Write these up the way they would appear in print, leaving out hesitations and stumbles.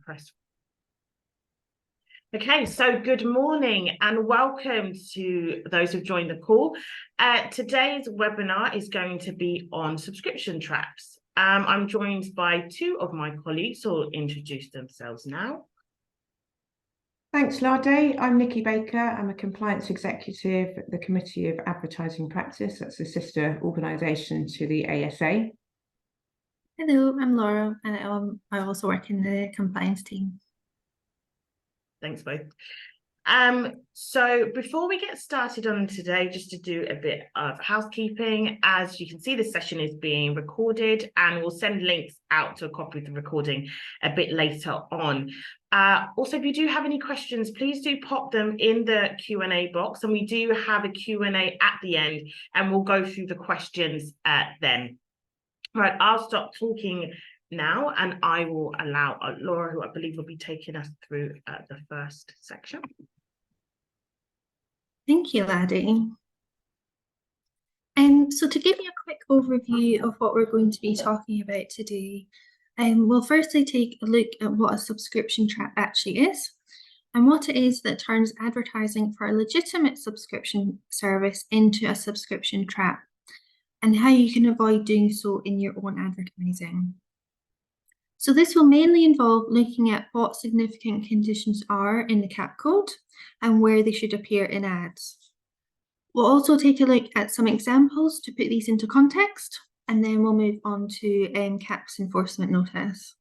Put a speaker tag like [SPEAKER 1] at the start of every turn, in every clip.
[SPEAKER 1] Press. Okay, so good morning and welcome to those who've joined the call. Today's webinar is going to be on subscription traps. I'm joined by two of my colleagues who will introduce themselves now.
[SPEAKER 2] Thanks, Lade. I'm Nikki Baker. I'm a compliance executive at the Committee of Advertising Practice. That's a sister organisation to the ASA.
[SPEAKER 3] Hello, I'm Laura, and I also work in the compliance team.
[SPEAKER 1] Thanks both. So before we get started on today, just to do a bit of housekeeping, as you can see, this session is being recorded and we'll send links out to a copy of the recording a bit later on. Also, if you do have any questions, please do pop them in the Q&A box, and we do have a Q&A at the end and we'll go through the questions then. Right, I'll stop talking now and I will allow Laura, who I believe will be taking us through the first section.
[SPEAKER 3] Thank you, Laddie. So to give you a quick overview of what we're going to be talking about today, we'll firstly take a look at what a subscription trap actually is and what it is that turns advertising for a legitimate subscription service into a subscription trap, and how you can avoid doing so in your own advertising. So this will mainly involve looking at what significant conditions are in the CAP code and where they should appear in ads. We'll also take a look at some examples to put these into context, and then we'll move on to CAP's enforcement notice.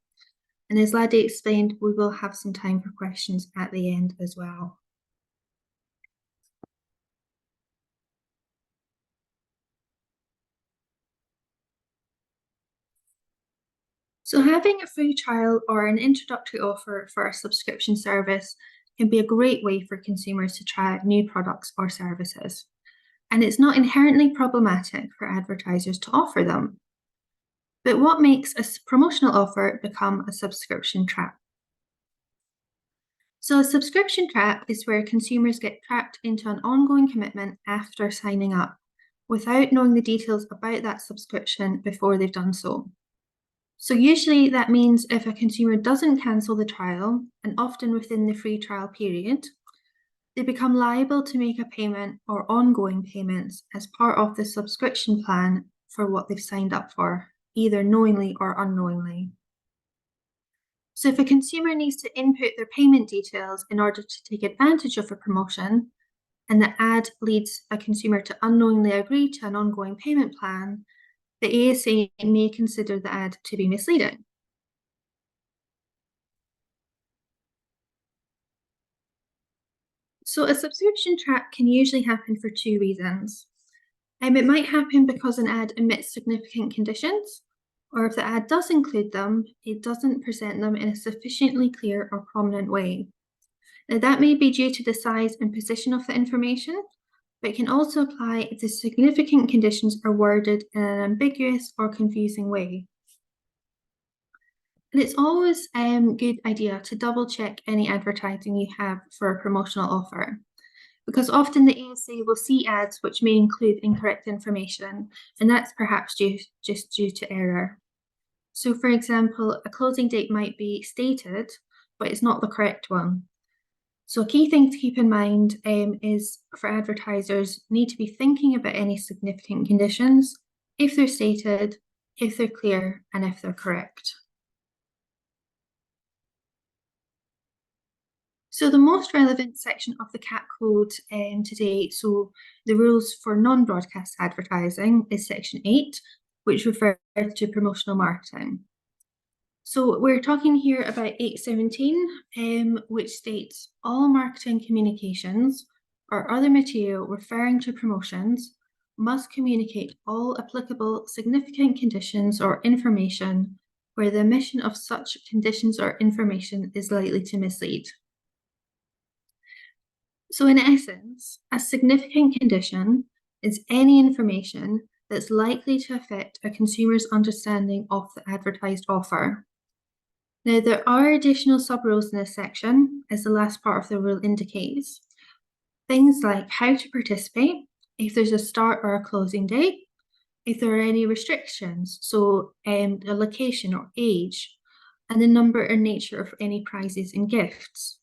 [SPEAKER 3] And as Laddie explained, we will have some time for questions at the end as well. So having a free trial or an introductory offer for a subscription service can be a great way for consumers to try out new products or services. And it's not inherently problematic for advertisers to offer them. But what makes a promotional offer become a subscription trap? So a subscription trap is where consumers get trapped into an ongoing commitment after signing up, without knowing the details about that subscription before they've done so. So usually that means if a consumer doesn't cancel the trial, and often within the free trial period, they become liable to make a payment or ongoing payments as part of the subscription plan for what they've signed up for, either knowingly or unknowingly. So if a consumer needs to input their payment details in order to take advantage of a promotion, and the ad leads a consumer to unknowingly agree to an ongoing payment plan, the ASA may consider the ad to be misleading. So a subscription trap can usually happen for two reasons. It might happen because an ad omits significant conditions, or if the ad does include them, it doesn't present them in a sufficiently clear or prominent way. Now that may be due to the size and position of the information, but it can also apply if the significant conditions are worded in an ambiguous or confusing way. And it's always a good idea to double check any advertising you have for a promotional offer, because often the ASA will see ads which may include incorrect information, and that's perhaps just due to error. So for example, a closing date might be stated, but it's not the correct one. So a key thing to keep in mind is for advertisers need to be thinking about any significant conditions, if they're stated, if they're clear, and if they're correct. So the most relevant section of the CAP code today, so the rules for non-broadcast advertising, is section 8, which refers to promotional marketing. So we're talking here about 817, which states all marketing communications or other material referring to promotions must communicate all applicable significant conditions or information where the omission of such conditions or information is likely to mislead. So in essence, a significant condition is any information that's likely to affect a consumer's understanding of the advertised offer. Now, there are additional sub-rules in this section, as the last part of the rule indicates. Things like how to participate, if there's a start or a closing date, if there are any restrictions, so a location or age, and the number and nature of any prizes and gifts.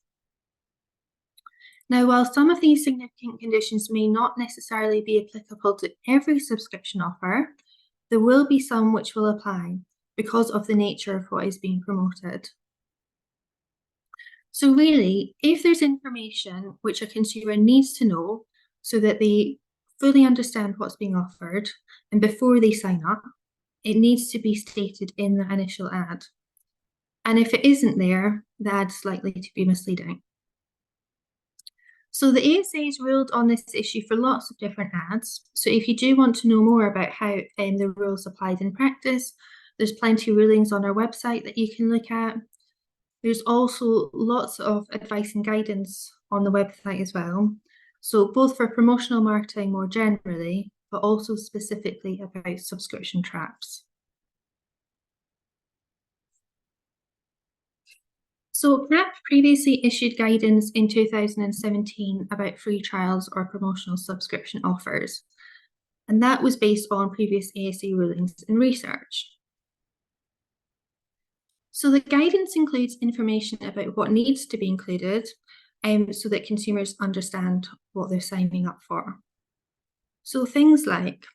[SPEAKER 3] Now, while some of these significant conditions may not necessarily be applicable to every subscription offer, there will be some which will apply because of the nature of what is being promoted. So really, if there's information which a consumer needs to know so that they fully understand what's being offered, and before they sign up, it needs to be stated in the initial ad. And if it isn't there, the ad's likely to be misleading. So the ASA has ruled on this issue for lots of different ads. So if you do want to know more about how the rules applied in practice, there's plenty of rulings on our website that you can look at. There's also lots of advice and guidance on the website as well. So both for promotional marketing more generally, but also specifically about subscription traps. So CAP previously issued guidance in 2017 about free trials or promotional subscription offers, and that was based on previous ASA rulings and research. So the guidance includes information about what needs to be included so that consumers understand what they're signing up for. So things like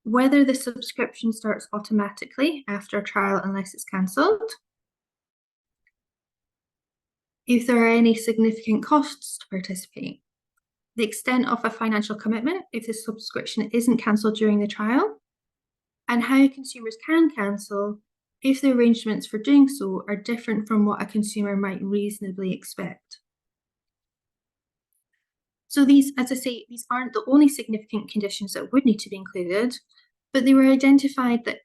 [SPEAKER 3] whether the subscription starts automatically after a trial unless it's cancelled, if there are any significant costs to participate, the extent of a financial commitment if the subscription isn't cancelled during the trial, and how consumers can cancel if the arrangements for doing so are different from what a consumer might reasonably expect. So these, as I say, these aren't the only significant conditions that would need to be included, but they were identified that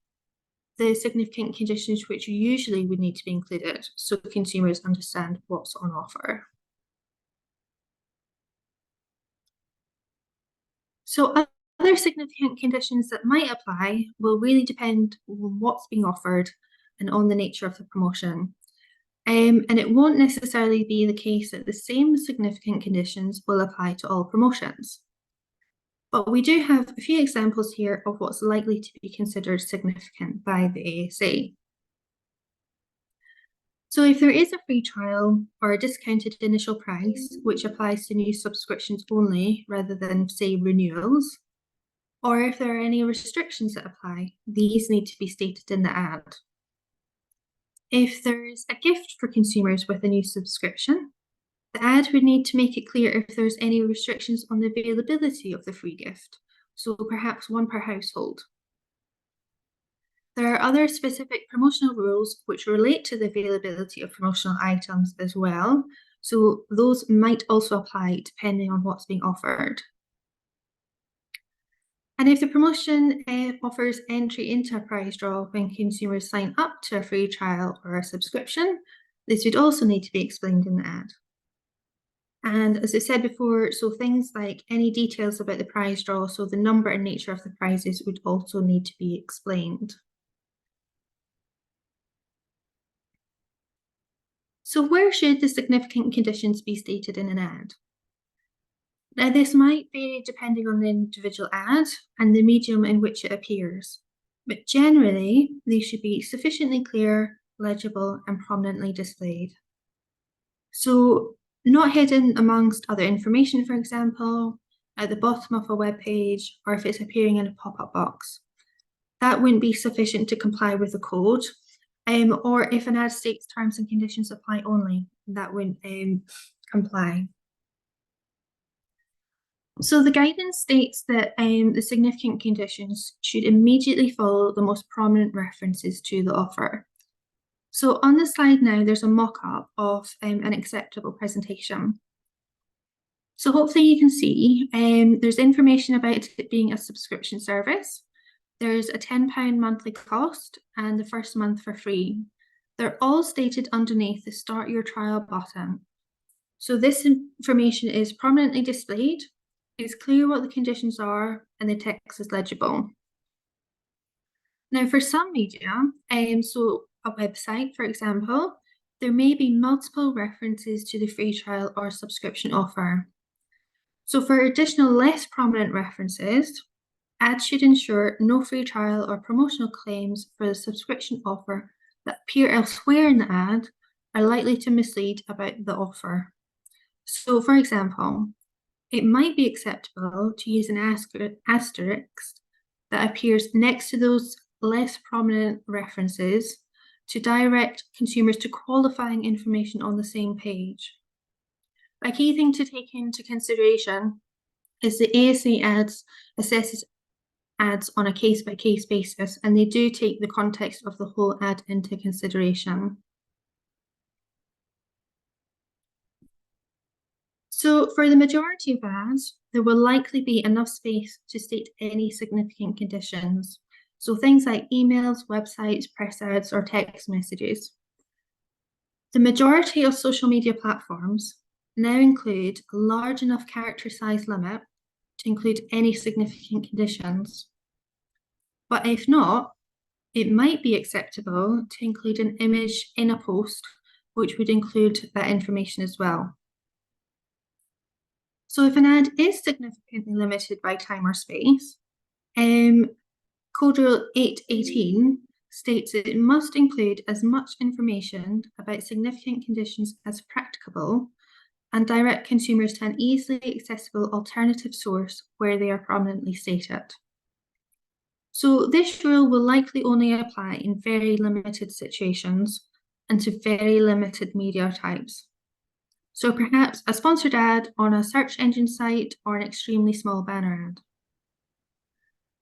[SPEAKER 3] the significant conditions which usually would need to be included so consumers understand what's on offer. So other significant conditions that might apply will really depend on what's being offered and on the nature of the promotion. And it won't necessarily be the case that the same significant conditions will apply to all promotions. But we do have a few examples here of what's likely to be considered significant by the ASA. So if there is a free trial or a discounted initial price, which applies to new subscriptions only rather than, say, renewals, or if there are any restrictions that apply, these need to be stated in the ad. If there's a gift for consumers with a new subscription, the ad would need to make it clear if there's any restrictions on the availability of the free gift, so perhaps one per household. There are other specific promotional rules which relate to the availability of promotional items as well, so those might also apply depending on what's being offered. And if the promotion offers entry into a prize draw when consumers sign up to a free trial or a subscription, this would also need to be explained in the ad. And as I said before, so things like any details about the prize draw, so the number and nature of the prizes would also need to be explained. So where should the significant conditions be stated in an ad? Now, this might vary depending on the individual ad and the medium in which it appears, but generally, they should be sufficiently clear, legible, and prominently displayed. So, not hidden amongst other information, for example, at the bottom of a web page, or if it's appearing in a pop-up box. That wouldn't be sufficient to comply with the code, or if an ad states terms and conditions apply only, that wouldn't comply. So the guidance states that the significant conditions should immediately follow the most prominent references to the offer. So on the slide now, there's a mock-up of an acceptable presentation. So hopefully you can see there's information about it being a subscription service. There's a £10 monthly cost and the first month for free. They're all stated underneath the Start Your Trial button. So this information is prominently displayed. It's clear what the conditions are and the text is legible. Now for some media, so a website, for example, there may be multiple references to the free trial or subscription offer. So for additional less prominent references, ads should ensure no free trial or promotional claims for the subscription offer that appear elsewhere in the ad are likely to mislead about the offer. So, for example, it might be acceptable to use an asterisk that appears next to those less prominent references to direct consumers to qualifying information on the same page. A key thing to take into consideration is the ASA assesses ads on a case-by-case basis, and they do take the context of the whole ad into consideration. So for the majority of ads, there will likely be enough space to state any significant conditions. So things like emails, websites, press ads, or text messages. The majority of social media platforms now include a large enough character size limit to include any significant conditions. But if not, it might be acceptable to include an image in a post, which would include that information as well. So if an ad is significantly limited by time or space, Code Rule 818 states that it must include as much information about significant conditions as practicable and direct consumers to an easily accessible alternative source where they are prominently stated. So this rule will likely only apply in very limited situations and to very limited media types. So perhaps a sponsored ad on a search engine site or an extremely small banner ad.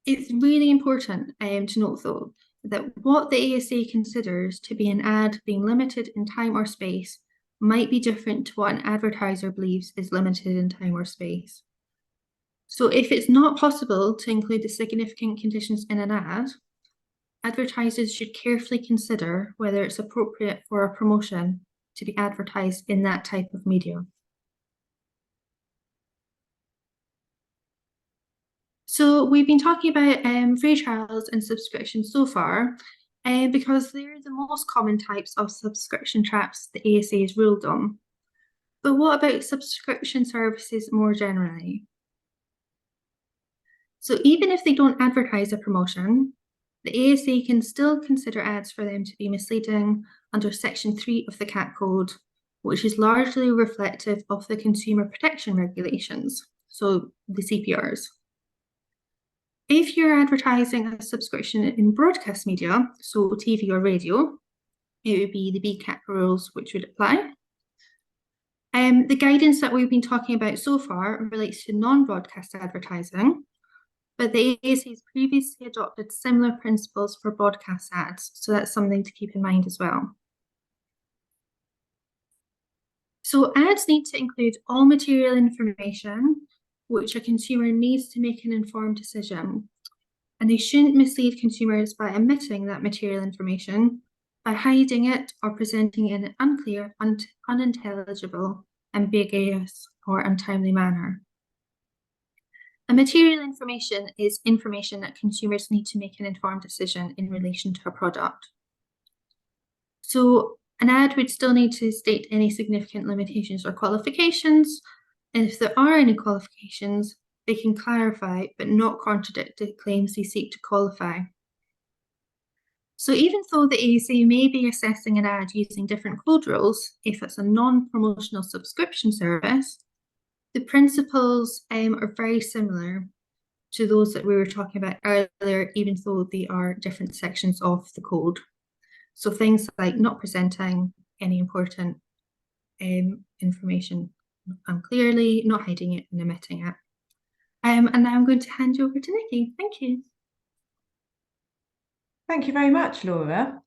[SPEAKER 3] It's really important to note, though, that what the ASA considers to be an ad being limited in time or space might be different to what an advertiser believes is limited in time or space. So if it's not possible to include the significant conditions in an ad, advertisers should carefully consider whether it's appropriate for a promotion to be advertised in that type of media. So we've been talking about free trials and subscriptions so far, because they're the most common types of subscription traps the ASA has ruled on. But what about subscription services more generally? So even if they don't advertise a promotion, the ASA can still consider ads for them to be misleading under Section 3 of the CAT Code, which is largely reflective of the consumer protection regulations, so the CPRs. If you're advertising a subscription in broadcast media, so TV or radio, it would be the BCAT rules which would apply. The guidance that we've been talking about so far relates to non-broadcast advertising, but the ASA has previously adopted similar principles for broadcast ads, so that's something to keep in mind as well. So ads need to include all material information which a consumer needs to make an informed decision, and they shouldn't mislead consumers by omitting that material information, by hiding it or presenting it in an unclear, unintelligible, ambiguous, or untimely manner. And material information is information that consumers need to make an informed decision in relation to a product. So an ad would still need to state any significant limitations or qualifications, and if there are any qualifications, they can clarify but not contradict the claims they seek to qualify. So even though the ASA may be assessing an ad using different code rules, if it's a non-promotional subscription service, the principles are very similar to those that we were talking about earlier, even though they are different sections of the code. So things like not presenting any important information unclearly, not hiding it and omitting it. And now I'm going to hand you over to Nikki. Thank you.
[SPEAKER 2] Thank you very much, Laura.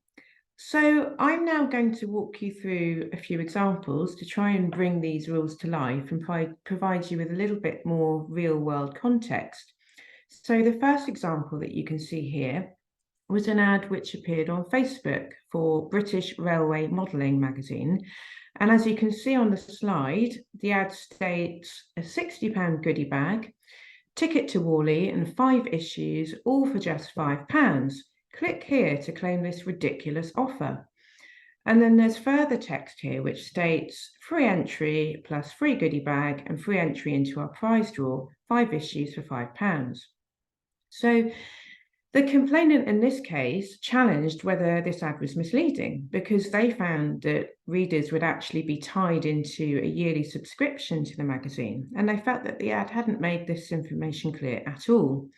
[SPEAKER 2] So I'm now going to walk you through a few examples to try and bring these rules to life and provide you with a little bit more real-world context. So the first example that you can see here was an ad which appeared on Facebook for British Railway Modelling magazine. And as you can see on the slide, the ad states a £60 goodie bag, ticket to Wally and 5 issues, all for just £5. Click here to claim this ridiculous offer. And then there's further text here which states free entry plus free goodie bag and free entry into our prize draw, 5 issues for £5. So The complainant in this case challenged whether this ad was misleading because they found that readers would actually be tied into a yearly subscription to the magazine, and they felt that the ad hadn't made this information clear at all.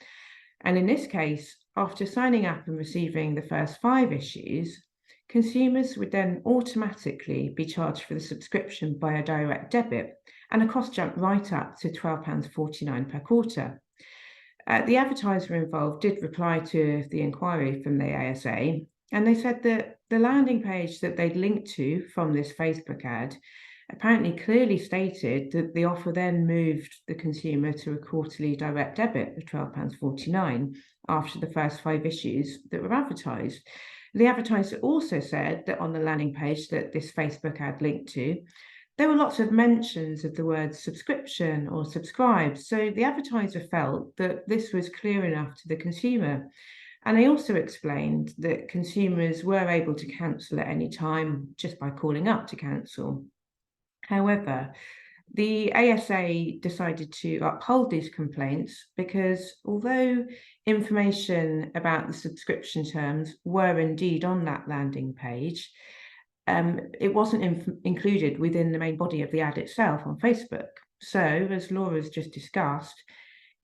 [SPEAKER 2] And in this case, after signing up and receiving the first 5 issues, consumers would then automatically be charged for the subscription by a direct debit, and the cost jumped right up to £12.49 per quarter. The advertiser involved did reply to the inquiry from the ASA, and they said that the landing page that they'd linked to from this Facebook ad apparently clearly stated that the offer then moved the consumer to a quarterly direct debit of £12.49 after the first 5 issues that were advertised. The advertiser also said that on the landing page that this Facebook ad linked to, there were lots of mentions of the word subscription or subscribe, so the advertiser felt that this was clear enough to the consumer. And they also explained that consumers were able to cancel at any time just by calling up to cancel. However, the ASA decided to uphold these complaints because although information about the subscription terms were indeed on that landing page, it wasn't included within the main body of the ad itself on Facebook. So, as Laura's just discussed,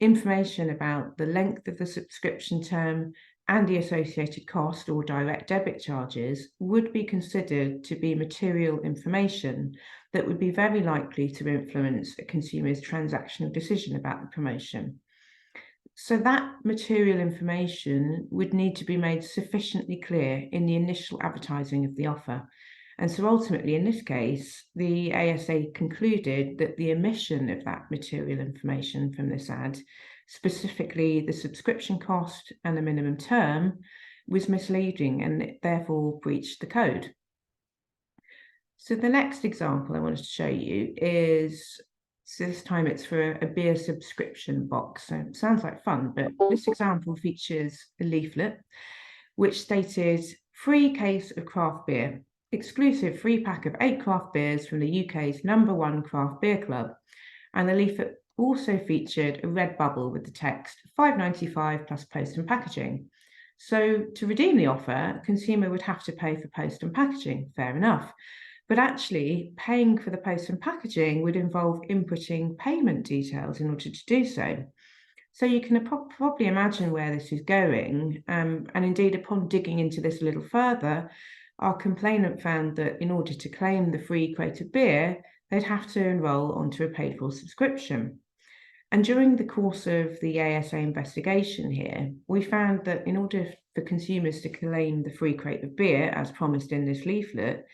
[SPEAKER 2] information about the length of the subscription term and the associated cost or direct debit charges would be considered to be material information that would be very likely to influence a consumer's transactional decision about the promotion. So that material information would need to be made sufficiently clear in the initial advertising of the offer. And so ultimately, in this case, the ASA concluded that the omission of that material information from this ad, specifically the subscription cost and the minimum term, was misleading and it therefore breached the code. So the next example I wanted to show you is, so this time it's for a beer subscription box. So it sounds like fun, but this example features a leaflet which stated free case of craft beer, exclusive free pack of 8 craft beers from the UK's #1 craft beer club. And the leaflet also featured a red bubble with the text £5.95 plus post and packaging. So to redeem the offer, a consumer would have to pay for post and packaging, fair enough. But actually, paying for the post and packaging would involve inputting payment details in order to do so. So you can probably imagine where this is going. And indeed, upon digging into this a little further, our complainant found that in order to claim the free crate of beer, they'd have to enrol onto a paid-for subscription. And during the course of the ASA investigation here, we found that in order for consumers to claim the free crate of beer, as promised in this leaflet,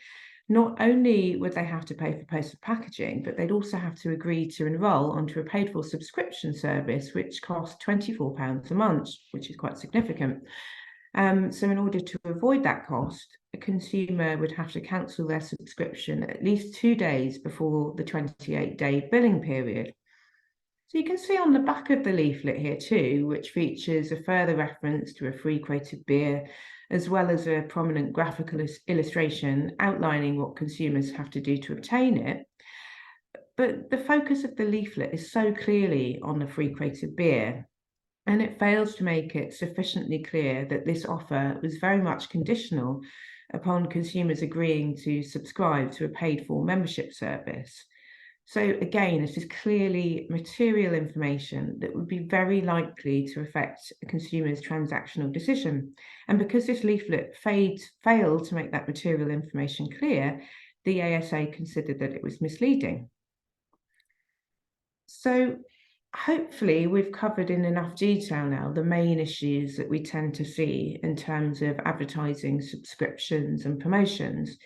[SPEAKER 2] not only would they have to pay for post and packaging, but they'd also have to agree to enrol onto a paid-for subscription service, which costs £24 a month, which is quite significant. So in order to avoid that cost, a consumer would have to cancel their subscription at least 2 days before the 28-day billing period. So you can see on the back of the leaflet here too, which features a further reference to a free crate of beer, as well as a prominent graphical illustration outlining what consumers have to do to obtain it. But the focus of the leaflet is so clearly on the free crate of beer, and it fails to make it sufficiently clear that this offer was very much conditional upon consumers agreeing to subscribe to a paid-for membership service. So again, this is clearly material information that would be very likely to affect a consumer's transactional decision. And because this leaflet failed to make that material information clear, the ASA considered that it was misleading. So hopefully we've covered in enough detail now the main issues that we tend to see in terms of advertising, subscriptions and promotions.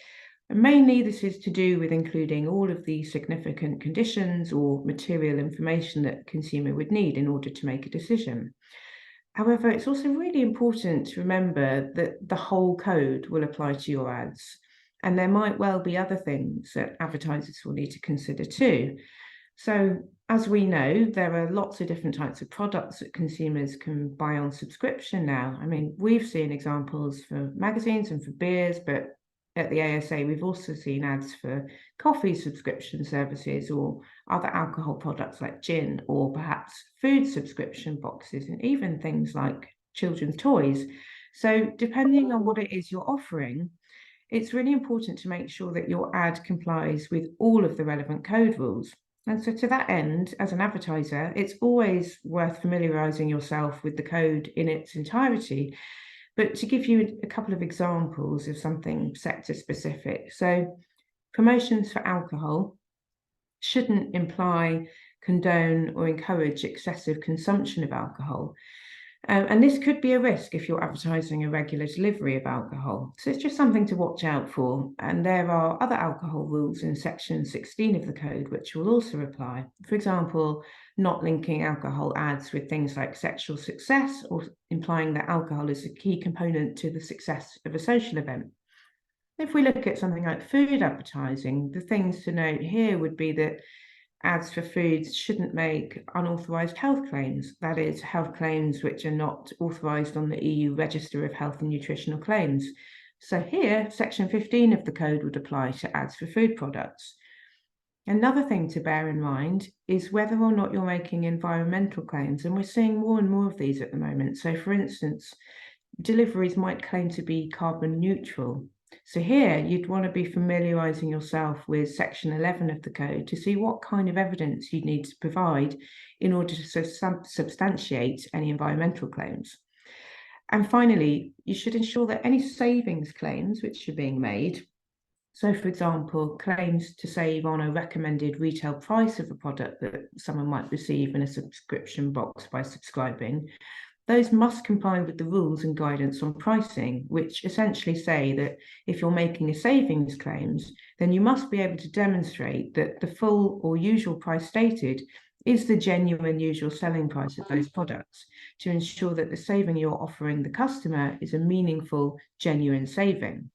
[SPEAKER 2] And mainly this is to do with including all of the significant conditions or material information that a consumer would need in order to make a decision. However, it's also really important to remember that the whole code will apply to your ads, and there might well be other things that advertisers will need to consider too. So as we know, there are lots of different types of products that consumers can buy on subscription now. I mean, we've seen examples for magazines and for beers, but at the ASA, we've also seen ads for coffee subscription services or other alcohol products like gin, or perhaps food subscription boxes, and even things like children's toys. So depending on what it is you're offering, it's really important to make sure that your ad complies with all of the relevant code rules. And so to that end, as an advertiser, it's always worth familiarising yourself with the code in its entirety. But to give you a couple of examples of something sector specific. So promotions for alcohol shouldn't imply, condone or encourage excessive consumption of alcohol. And this could be a risk if you're advertising a regular delivery of alcohol. So it's just something to watch out for. And there are other alcohol rules in section 16 of the code which will also apply. For example, not linking alcohol ads with things like sexual success or implying that alcohol is a key component to the success of a social event. If we look at something like food advertising, the things to note here would be that ads for foods shouldn't make unauthorised health claims, that is, health claims which are not authorised on the EU Register of Health and Nutritional Claims. So here, section 15 of the code would apply to ads for food products. Another thing to bear in mind is whether or not you're making environmental claims, and we're seeing more and more of these at the moment. So for instance, deliveries might claim to be carbon neutral. So here you'd want to be familiarising yourself with section 11 of the code to see what kind of evidence you need to provide in order to substantiate any environmental claims. And finally, you should ensure that any savings claims which are being made, so for example, claims to save on a recommended retail price of a product that someone might receive in a subscription box by subscribing, those must comply with the rules and guidance on pricing, which essentially say that if you're making a savings claims, then you must be able to demonstrate that the full or usual price stated is the genuine usual selling price of those products to ensure that the saving you're offering the customer is a meaningful, genuine saving.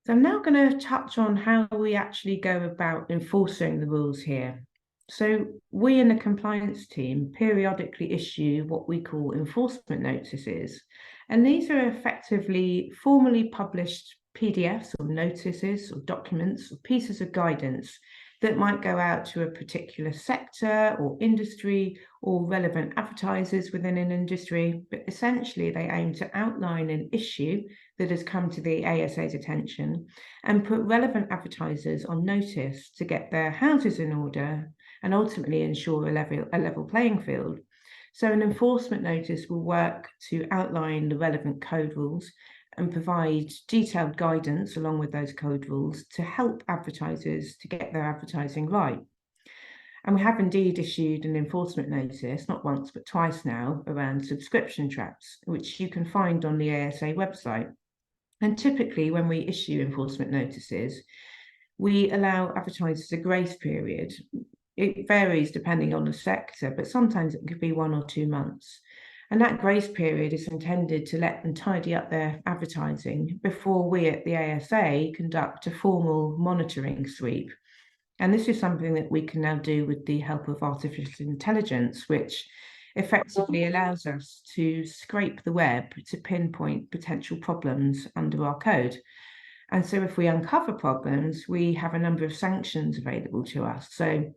[SPEAKER 2] So I'm now going to touch on how we actually go about enforcing the rules here. So we in the compliance team periodically issue what we call enforcement notices, and these are effectively formally published PDFs or notices or documents or pieces of guidance that might go out to a particular sector or industry or relevant advertisers within an industry, but essentially they aim to outline an issue that has come to the ASA's attention and put relevant advertisers on notice to get their houses in order and ultimately ensure a level playing field. So an enforcement notice will work to outline the relevant code rules and provide detailed guidance along with those code rules to help advertisers to get their advertising right. And we have indeed issued an enforcement notice, not once but twice now, around subscription traps, which you can find on the ASA website. And typically when we issue enforcement notices, we allow advertisers a grace period. It varies depending on the sector, but sometimes it could be 1 or 2 months. And that grace period is intended to let them tidy up their advertising before we at the ASA conduct a formal monitoring sweep. And this is something that we can now do with the help of artificial intelligence, which effectively allows us to scrape the web to pinpoint potential problems under our code. And so if we uncover problems, we have a number of sanctions available to us. So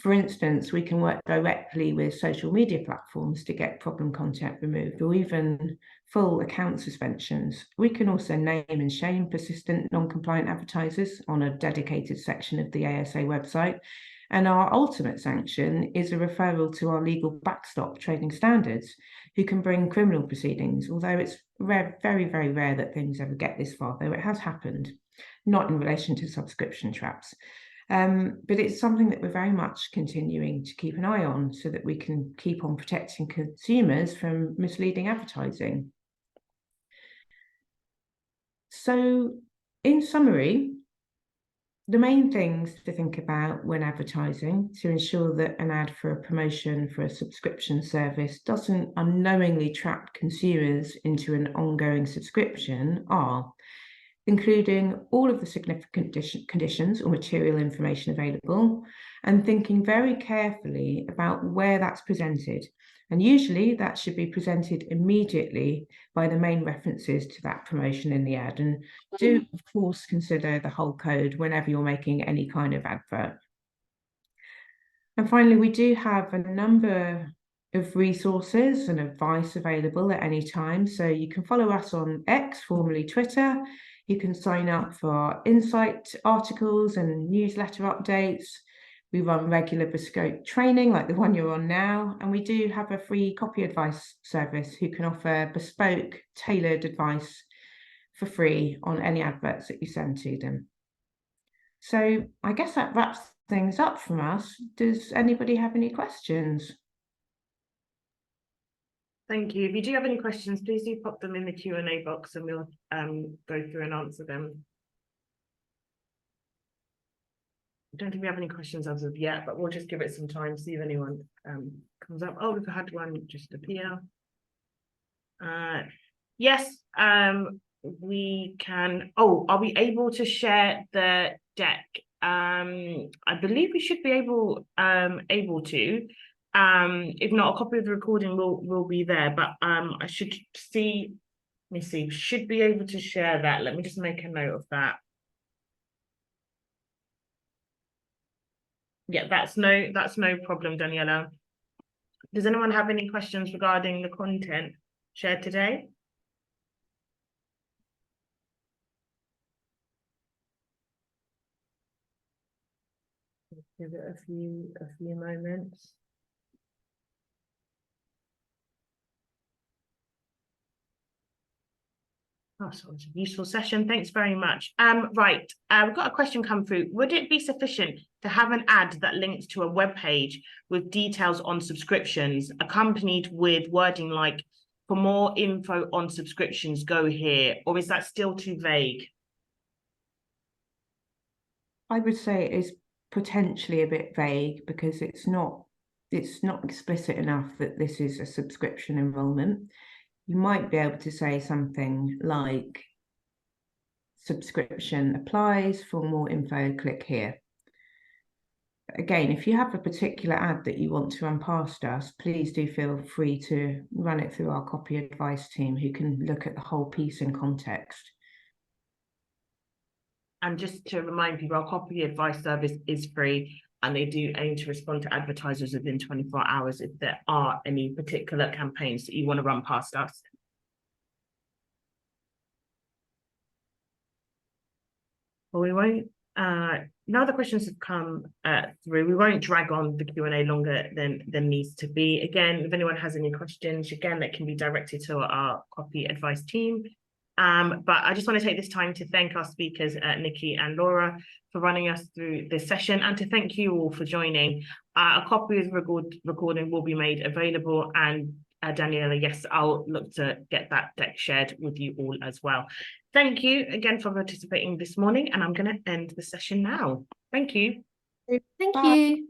[SPEAKER 2] for instance, we can work directly with social media platforms to get problem content removed or even full account suspensions. We can also name and shame persistent non-compliant advertisers on a dedicated section of the ASA website. And our ultimate sanction is a referral to our legal backstop trading standards, who can bring criminal proceedings, although it's rare, very, very rare that things ever get this far, though it has happened, not in relation to subscription traps. But it's something that we're very much continuing to keep an eye on so that we can keep on protecting consumers from misleading advertising. So in summary, the main things to think about when advertising to ensure that an ad for a promotion for a subscription service doesn't unknowingly trap consumers into an ongoing subscription are including all of the significant conditions or material information available and thinking very carefully about where that's presented. And usually that should be presented immediately by the main references to that promotion in the ad. And do, of course, consider the whole code whenever you're making any kind of advert. And finally, we do have a number of resources and advice available at any time. So you can follow us on X, formerly Twitter. You can sign up for our insight articles and newsletter updates. We run regular bespoke training like the one you're on now. And we do have a free copy advice service who can offer bespoke, tailored advice for free on any adverts that you send to them. So I guess that wraps things up from us. Does anybody have any questions?
[SPEAKER 1] Thank you. If you do have any questions, please do pop them in the Q&A box and we'll go through and answer them. I don't think we have any questions as of yet, but we'll just give it some time, see if anyone comes up. Oh, we've had one just appear. Yes, we can. Oh, are we able to share the deck? I believe we should be able to. If not, a copy of the recording will be there, but I should see. Let me see. Should be able to share that. Let me just make a note of that. Yeah, that's no problem, Daniela. Does anyone have any questions regarding the content shared today? Give it a few moments. Oh, so it's a useful session. Thanks very much. Right, we've got a question come through. Would it be sufficient to have an ad that links to a web page with details on subscriptions, accompanied with wording like, for more info on subscriptions, go here, or is that still too vague?
[SPEAKER 2] I would say it is potentially a bit vague because it's not explicit enough that this is a subscription enrollment. You might be able to say something like, subscription applies, for more info, click here. Again, if you have a particular ad that you want to run past us, please do feel free to run it through our copy advice team who can look at the whole piece in context.
[SPEAKER 1] And just to remind people, our copy advice service is free and they do aim to respond to advertisers within 24 hours if there are any particular campaigns that you want to run past us. Well, we won't, now the questions have come through. We won't drag on the Q&A longer than needs to be. Again, if anyone has any questions, again, that can be directed to our copy advice team. But I just want to take this time to thank our speakers, Nikki and Laura, for running us through this session, and to thank you all for joining. A copy of the recording will be made available, and Daniela, yes, I'll look to get that deck shared with you all as well. Thank you again for participating this morning, and I'm going to end the session now. Thank you.
[SPEAKER 3] Thank you.